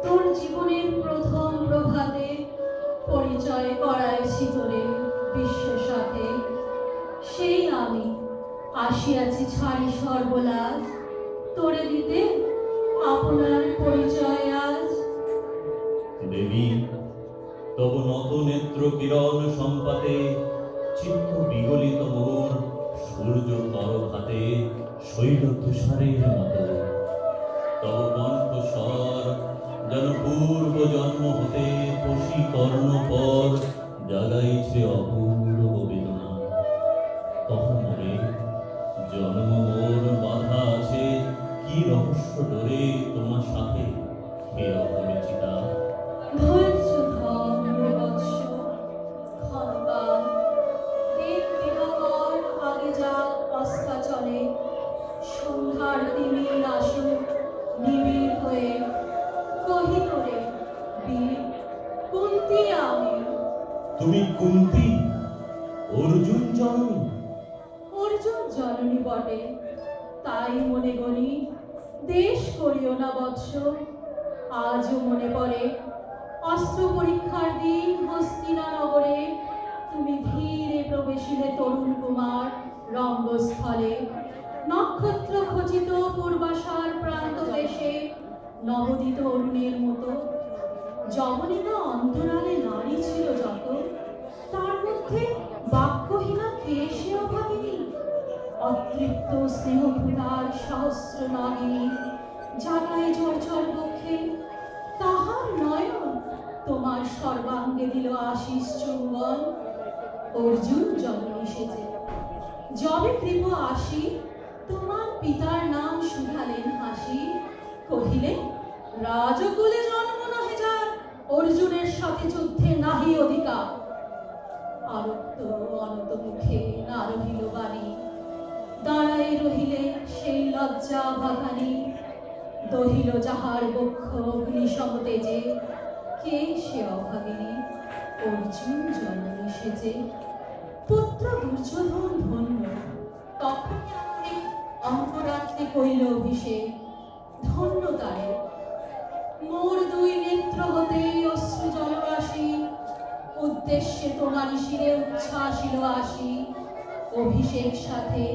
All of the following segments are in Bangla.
তোর জীবনের প্রথম প্রভাতে পরিচয় করাইছি তোরে বিশ্বের সাথে। সেই আমি আসিয়াছি ছাড়ি সর্বলাজ, তোরে দিতে আপনার পরিচয় আজ। দেবী, তব নত নেত্র কিরণ সম্পাতে চিত্ত বিগলিত মোর সূর্য তরভাতে শৈল তুষারের মতো। তব কণ্ঠস্বর যেন পূর্ব জন্ম হতে পশি কর্ণ পর জাগাইছে অপূর্ব বেদনা। কখন রে জন্ম মোর বাধা আছে, কি রহস্য ডোরে তোমার সাথে হে অপরিচিতা। ধৈর্য ধর রে বৎস, ক্ষণকাল দেব দিবাকর আগে যাক অস্তাচলে, সন্ধ্যার তিমির আসুক নিবিড় হয়ে। কহি তোরে বীর, কুন্তি আমি। তুমি কুন্তি, অর্জুন জননী। অর্জুন জননী বটে, তাই মনে গনি দেশ করিও না বৎস। আজও মনে পড়ে অস্ত্র পরীক্ষার দিন হস্তিনা নগরে তুমি ধীরে প্রবেশিলে তরুণ কুমার রঙ্গস্থলে। নক্ষত্র খচিত পূর্বাশার প্রান্ত দেশে নবোদিত অরুণের মতো। যমনিকা অন্তরালে নারী ছিল যত, তার মধ্যে বাক্যহীনা কে সে অভাগিনী। অতৃপ্ত স্নেহভূতার সহস্র নাগিনী জাগায় ঝরঝর বক্ষে, তাহার নয়ন তোমার সর্বাঙ্গে দিল আশিস চুম্বন। অর্জুন জননী সেজে যবে কৃপ আসি, তোমার পিতার নাম শুধালেন হাসি। কহিলেন রাজকুলে জন্ম নহে যার, অর্জুনের সাথে যুদ্ধে নাহি অধিকার। আরক্ত অনত মুখে না রহিল বাণী, দাঁড়াই রহিলে সেই লজ্জা ভাগানি। দহিল যাহার বক্ষ অগ্নি সমতেজে, কে সে অভাগিনী অর্জুন জননী সেজে। পুত্র দুর্যোধন ধন্য, তখনই আমারে অন্তরাত্মে কইল অভিষেক। ধন্য তারে, মোর দুই নেত্র হতে অশ্রু জলরাশি, উদ্দেশ্যে তোমারই শিরে উচ্ছ্বাসিল আসি। অভিষেক সাথে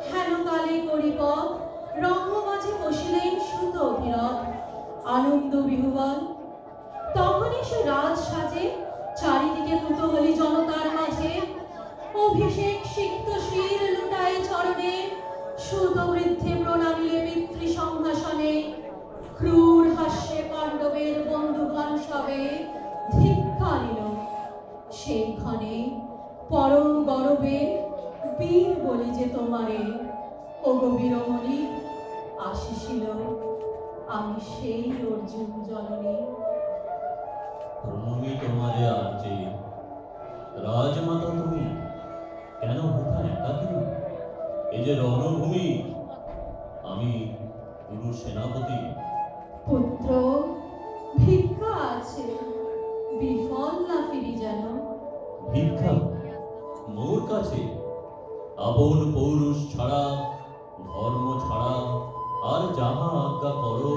হেন কালে করিপথ, রঙ্গ মাঝে বসিলেন সুত অভিরথ আনন্দ বিহুবল। তখনই সে রাজ সাজে চারিদিকে কুতূহলী জনতার মাঝে। অভিষেক সিক্ত শির লুটায় চরণে, সুত বৃদ্ধে প্রণামিলে পিতৃ সংহাসনে। ক্রূর হাস্যে পাণ্ডবের বন্ধুগণ সবে ধিক্কারিল সেই ক্ষণে। পরম গরবে বীর বলি যে তোমারে, ওগো বীরমণি আসিছিল আমি সেই অর্জুন জননী। প্রণমী তোমারে আর্যে, রাজমাতা তুমি কেন হঠাৎ একাকী? এ যে রণভূমি, আমি গুরু সেনাপতি। পুত্র ভিক্ষা আছে, বিফল না ফিরি যেন। ভিক্ষা মোর কাছে? আপন পৌরুষ ছাড়া, ধর্ম ছাড়া আর যাহা আজ্ঞা করো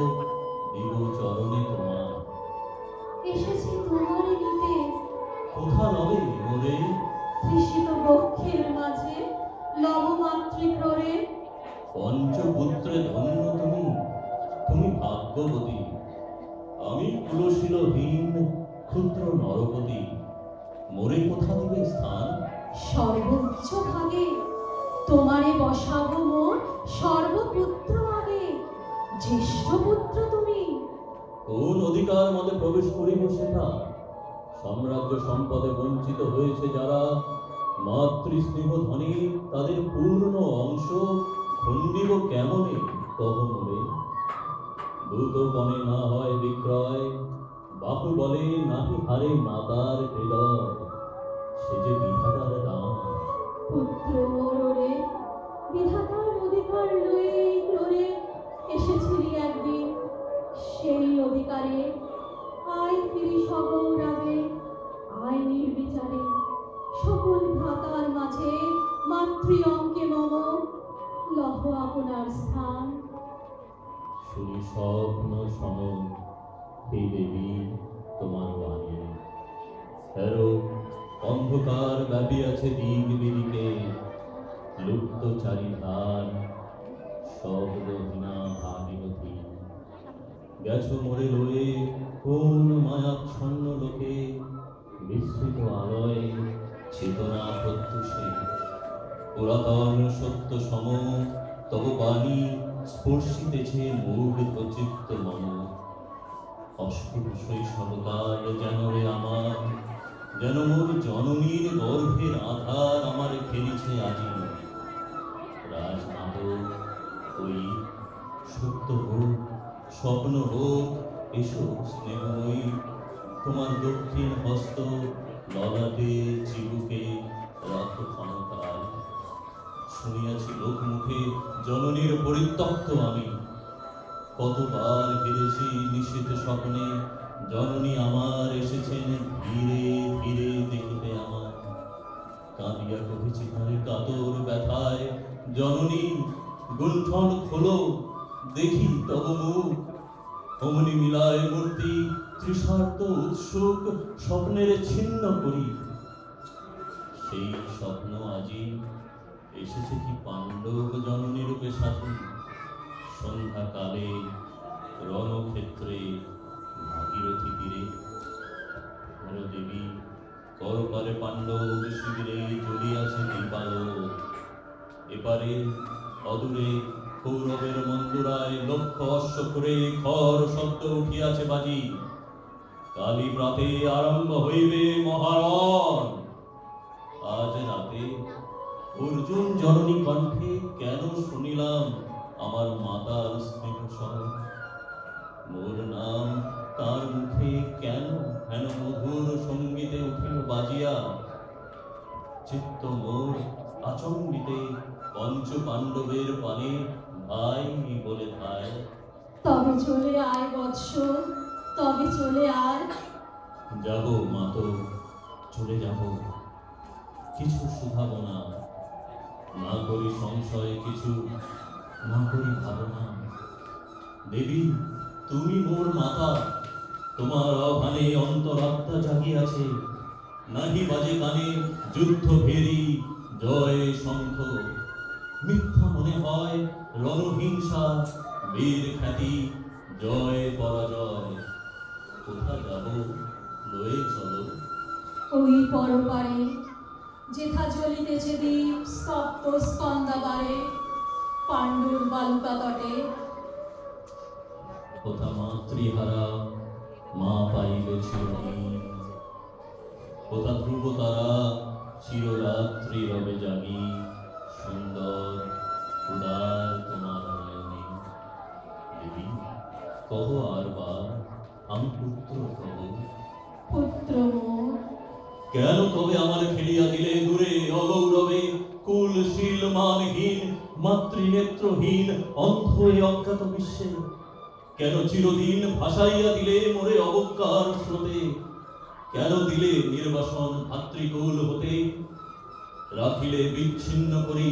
দিব চরণে তোমার। এসেছি তোমারে নিতে, কোথা লবে মোরে? তৃষিত বক্ষের মাঝে লব মাতৃক্রোড়ে। পঞ্চপুত্রে ধন্য তুমি, তুমি ভাগ্যবতী। আমি কুলশীলহীন ক্ষুদ্র নরপতি, মোরে কোথা দিবে স্থান? সর্বোচ্চ ভাগে তোমারে বসাবো মোর সর্বপুত্র আগে। জ্যেষ্ঠ পুত্র তুমি, কোন অধিকার মতে প্রবেশ করিব সেটা? সাম্রাজ্য সম্পদে বঞ্চিত হয়েছে যারা, মাতৃস্নেহ ধনী তাদের পূর্ণ অংশ খণ্ডিব কেমনে কহ মোরে? দ্রুত বনে না হয় বিক্রয়, বাহু বলে নাহি হারে মাতার হৃদয়। সে যে বিধাতার দান। পুত্র মোর ওরে, বিধাতার অধিকার লয়ে এই ক্রোড়ে এসেছিলি একদিন। সেই অধিকারে আয় ফিরি সগৌরবে, আয় নির্বিচারে সকল ভ্রাতার মাঝে মাতৃ অঙ্কে মম লহ আপনার স্থান। শুনি স্বপ্ন সম হে দেবী তোমার বাণী। এরো অন্ধকার ব্যাপী আছে দিক বিদিকে, লুপ্ত চারিধার শব্দহীনা ভাগীরথী। গেছো মোরে লয়ে কোন মায়াচ্ছন্ন লোকে, বিস্মৃত আলয়ে চেতনা প্রত্যুষে। পুরাতন সত্য সম তব বাণী স্পর্শিতেছে মুগ্ধ চিত্ত মম। অস্ফুট শৈশবকাল যেন রে আমার, যেন মোর জননীর গর্ভের আধার আমার খেলিছে আজি। রাজনাটক ওই সত্য হোক স্বপ্ন হোক, এসো স্নেহময়ী তোমার দক্ষিণ হস্ত ললাটে চিবুকে রাখো ক্ষমতায়। শুনিয়াছি লোকমুখে জননীর পরিত্যক্ত আমি, কতবার ফিরেছি নিশীথ স্বপ্নে, জননী আমার এসেছেন ধীরে ধীরে দেখিতে আমার। কাঁদিয়া কহেছি তারে কাতর ব্যথায়, জননী গুণ্ঠন খোলো দেখি তব মুখ। অমনি মিলায় মূর্তি তৃষার্ত উৎসুক স্বপ্নের ছিন্ন করি। সেই স্বপ্ন আজি এসেছে কি পাণ্ডব জননী রূপে সাথী। সন্ধ্যাকালে রণক্ষেত্রে ভাগীরথী তীরে, হেরো দেবী করপারে পাণ্ডব শিবিরে জ্বলিয়াছে দীপালোক। এপারে অদূরে কৌরবের মন্দুরায় লক্ষ অশ্ব করে খর শব্দ উঠিয়াছে বাজি। কালী প্রাতে আরম্ভ হইবে মহারণ। আজ রাতে অর্জুন জননী কণ্ঠে কেন শুনিলাম আমার মাতার স্নেহ সহ। মোর নাম তার মুখে কেন হেন মধুর সঙ্গীতে উঠিল বাজিয়া। চিত্ত মোর আচম্বিতে পঞ্চ পাণ্ডবের পানে ভাই বলে ভাই। তবে চলে আয় বৎস, তবে চলে আয়। যাব মাতো, চলে যাব, কিছু শুধাব না। না করি সংশয় কিছু, না করি ভাবনা। দেবী তুমি মোর মাতা, তোমার আহ্বানে অন্তরাত্মা জাগিয়াছে। নাহি বাজে কানে যুদ্ধ ভেরি জয় শঙ্খ। মিথ্যা মনে হয় রণহিংসা বীর খ্যাতি জয় পরাজয়। কোথা যাব লয়ে চলো। ওই পরপারে যেথা জ্বলিতেছে দ্বীপ স্তব্ধ স্কন্দাবারে, পাণ্ডুর বালুকা তটে। কোথা মাতৃহারা মা পাইবে চিরদিন। কোথা ধ্রুব তারা চিররাত্রি রবে জাগি। সুন্দর উদার তোমার নয়নে। দেবী কহ আর বার আমি পুত্র কহ। পুত্র মোর কেন তবে আমার ফেলিয়া দিলে দূরে অগৌরবে। কুলশীল মানহীন মাতৃনেত্রহীন অন্ধ এ অজ্ঞাত বিশ্বে। কেন চিরদিন ভাসাইয়া দিলে মোরে অবজ্ঞার স্রোতে। কেন দিলে নির্বাসন ভাতৃকুল হতে। রাখিলে বিচ্ছিন্ন করি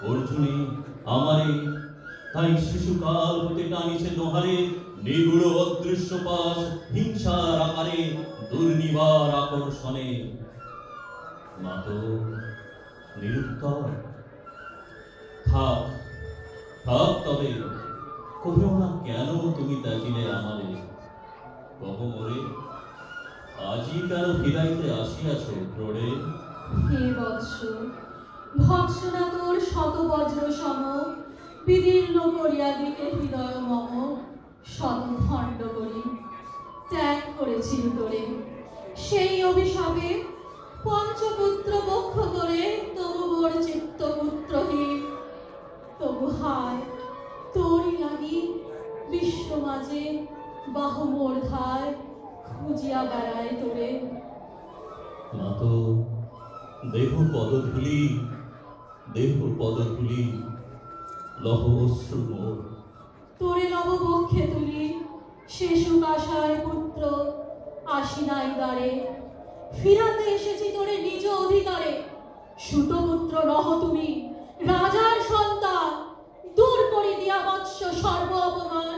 অর্জুনে আমারে। তাই শিশুকাল হতে টানিছে নোহারে নিগুড় অদৃশ্য পাশ হিংসার আকারে দুর্নিবার আকর্ষণে। মাতো নিরুত্তর থাক, থাক তবে কহিও না কেন তুমি ত্যাজিলে আমারে। কহ মোরে আজি কেন ফিরাইতে আসিয়াছ ক্রোড়ে। হে বৎস, ভৎসনা তোর শত বজ্র সম, বিদীর্ণ করিয়া দিতে হৃদয় মম। শত খণ্ড করি ত্যাগ করেছিল তোরে, সেই অভিশাপে পঞ্চপুত্র বক্ষ করে তবু মোর চিত্ত পুত্রহীন। তবু হায় তোরই লাগি বিশ্ব মাঝে বাহু মোর ধায় খুঁজিয়া বেড়ায় তোরে। মাতো দেহ পদধূলি, দেহ পদধূলি লহ অশ্রু মোর। তোরে নব বক্ষে তুলি শেষুক আশায় পুত্র আসি নাই দ্বারে। ফিরাতে এসেছি তোরে নিজ অধিকারে। সুতপুত্র নহ তুমি, রাজার সন্তান। দূর করি দিয়া বৎস সর্ব অপমান।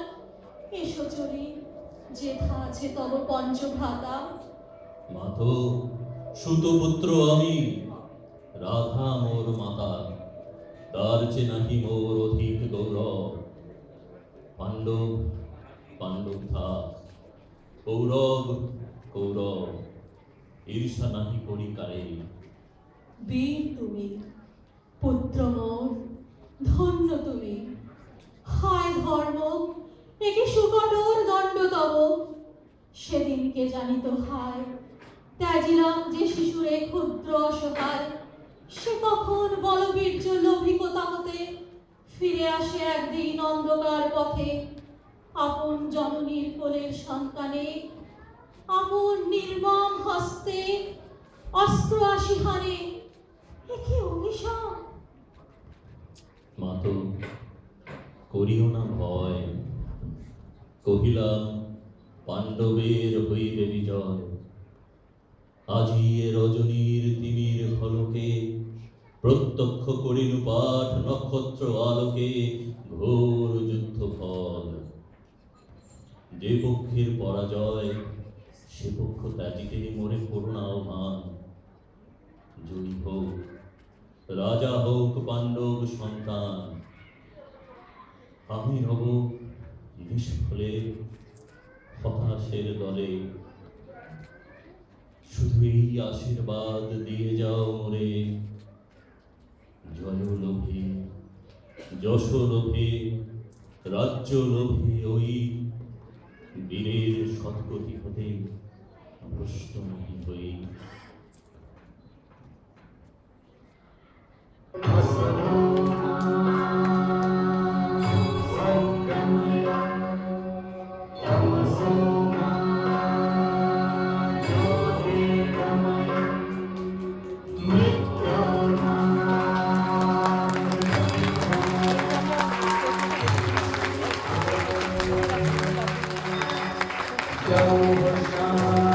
এসো চলি, যেথা আছে তব পঞ্চভ্রাতা। মাতো সুতপুত্র আমি, রাধা মোর মাতা, তার চে নাহি মোর অধিক গৌরব। পাণ্ডব পাণ্ডব থাক, কৌরব কৌরব, ঈর্ষা নাহি করি কারে। বীর তুমি, পুত্র মোর, ধন্য তুমি। হায় ধর্ম, একে সুকঠোর দণ্ড তব। সেদিনকে জানিত হায়, ত্যাজিলাম যে শিশুরে ক্ষুদ্র অসহায়। সে কখন বলবীর্য লভিকতা হতে ফিরে আসে একদিন অন্ধকার পথে। আপন জননীর কোলের সন্তানে, আপন নির্মম হস্তে অস্ত্র আসিহানে। এ কি অভিশাপ! মাতো করিও না ভয়, কহিলাম পাণ্ডবের হইবে বিজয়। আজি এ রজনীর তিমির ফলকে, প্রত্যক্ষ করিনু পাঠ নক্ষত্র আলোকে ঘোর যুদ্ধ ফল। যে পক্ষের পরাজয়, সে পক্ষ ত্যাজিতে মোরে করুণা আহ্বান। জয়ী হোক, রাজা হোক পাণ্ডব সন্তান, আমি রব নিষ্ফলে হতাশের দলে। শুধু এই আশীর্বাদ দিয়ে যাও মোরে, জয় লোভে, যশ লোভে, রাজ্য লোভে ওই বীরের সদ্গতি হতে ভ্রষ্ট নাহি হই। Jai